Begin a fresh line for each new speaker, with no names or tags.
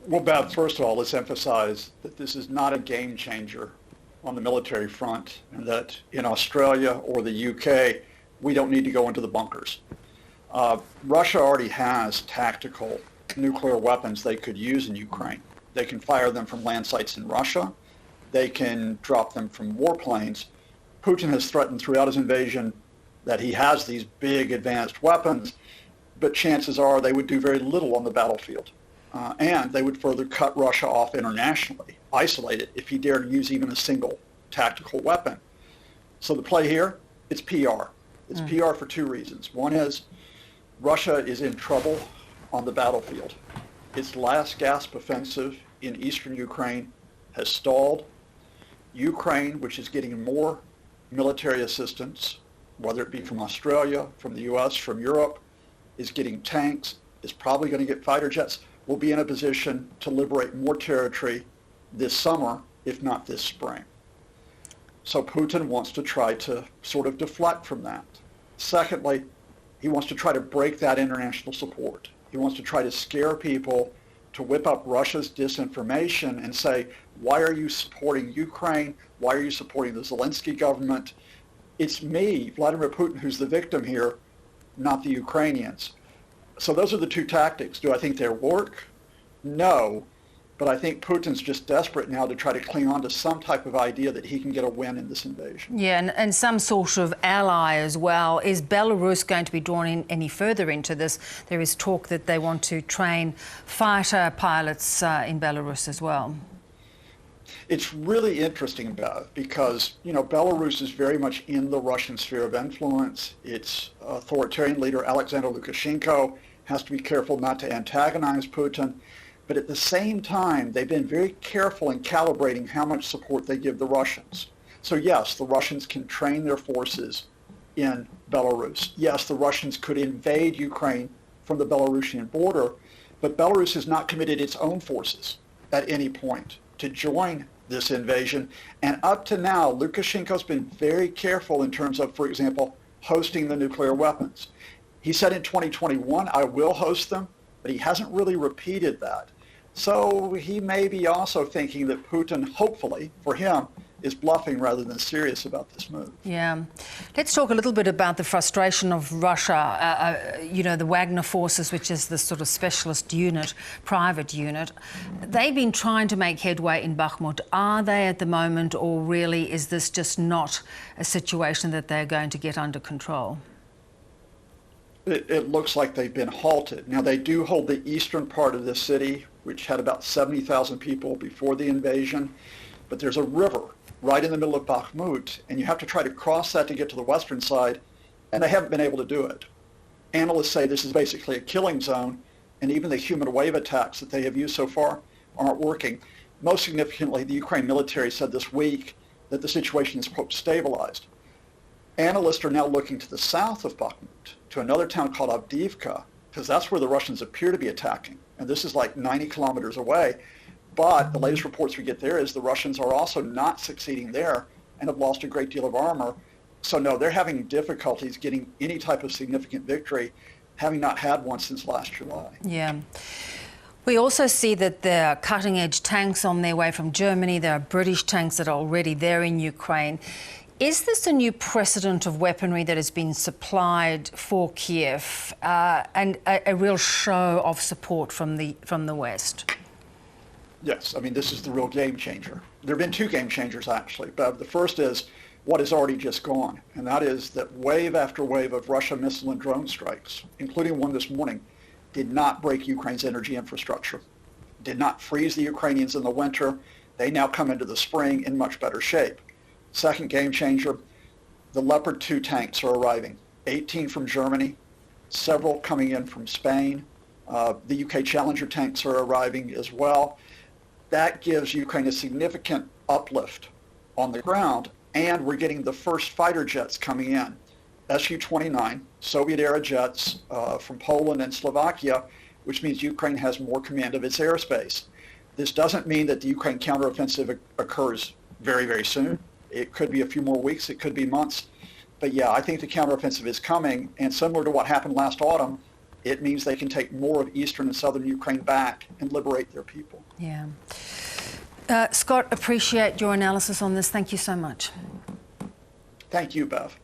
Well, Beth, first of all, let's emphasize that this is not a game changer on the military front, and that in Australia or the UK, we don't need to go into the bunkers. Russia already has tactical nuclear weapons they could use in Ukraine. They can fire them from land sites in Russia. They can drop them from warplanes. Putin has threatened throughout his invasion that he has these big advanced weapons, but chances are they would do very little on the battlefield. And they would further cut Russia off internationally, isolate it if he dared use even a single tactical weapon. So the play here, it's PR. It's PR for two reasons. One is Russia is in trouble on the battlefield. Its last gasp offensive in eastern Ukraine has stalled. Ukraine, which is getting more military assistance, whether it be from Australia, from the US, from Europe, is getting tanks, is probably going to get fighter jets, will be in a position to liberate more territory this summer, if not this spring. So Putin wants to try to sort of deflect from that. Secondly, he wants to try to break that international support. He wants to try to scare people to whip up Russia's disinformation and say, why are you supporting Ukraine? Why are you supporting the Zelensky government? It's me, Vladimir Putin, who's the victim here, not the Ukrainians. So those are the two tactics. Do I think they work? No. But I think Putin's just desperate now to try to cling on to some type of idea that he can get a win in this invasion.
Yeah, and some sort of ally as well. Is Belarus going to be drawn in any further into this? There is talk that they want to train fighter pilots in Belarus as well.
It's really interesting, Beth, because, Belarus is very much in the Russian sphere of influence. Its authoritarian leader, Alexander Lukashenko, has to be careful not to antagonize Putin. But at the same time, they've been very careful in calibrating how much support they give the Russians. So yes, the Russians can train their forces in Belarus. Yes, the Russians could invade Ukraine from the Belarusian border, but Belarus has not committed its own forces at any point to join this invasion. And up to now, Lukashenko's been very careful in terms of, for example, hosting the nuclear weapons. He said in 2021, I will host them, but he hasn't really repeated that. So he may be also thinking that Putin, hopefully, for him, is bluffing rather than serious about this move.
Yeah. Let's talk a little bit about the frustration of Russia. The Wagner forces, which is the sort of specialist unit, private unit. They've been trying to make headway in Bakhmut. Are they at the moment, or really is this just not a situation that they're going to get under control?
It looks like they've been halted. Now, they do hold the eastern part of this city, which had about 70,000 people before the invasion. But there's a river right in the middle of Bakhmut, and you have to try to cross that to get to the western side, and they haven't been able to do it. Analysts say this is basically a killing zone, and even the human wave attacks that they have used so far aren't working. Most significantly, the Ukraine military said this week that the situation is, quote, stabilized. Analysts are now looking to the south of Bakhmut, to another town called Avdiivka, because that's where the Russians appear to be attacking. And this is like 90 kilometers away. But the latest reports we get there is the Russians are also not succeeding there and have lost a great deal of armor. So no, they're having difficulties getting any type of significant victory, having not had one since last July.
Yeah. We also see that there are cutting-edge tanks on their way from Germany. There are British tanks that are already there in Ukraine. Is this a new precedent of weaponry that has been supplied for Kiev and a real show of support from the West?
Yes, I mean, this is the real game changer. There have been two game changers, actually. But the first is what has already just gone, and that is that wave after wave of Russian missile and drone strikes, including one this morning, did not break Ukraine's energy infrastructure, did not freeze the Ukrainians in the winter. They now come into the spring in much better shape. Second game changer, the Leopard 2 tanks are arriving, 18 from Germany, several coming in from Spain. The UK Challenger tanks are arriving as well. That gives Ukraine a significant uplift on the ground, and we're getting the first fighter jets coming in. Su-29, Soviet-era jets from Poland and Slovakia, which means Ukraine has more command of its airspace. This doesn't mean that the Ukraine counteroffensive occurs very, very soon. It could be a few more weeks, it could be months. But yeah, I think the counteroffensive is coming, and similar to what happened last autumn, it means they can take more of eastern and southern Ukraine back and liberate their people.
Yeah. Scott, appreciate your analysis on this. Thank you so much.
Thank you, Bev.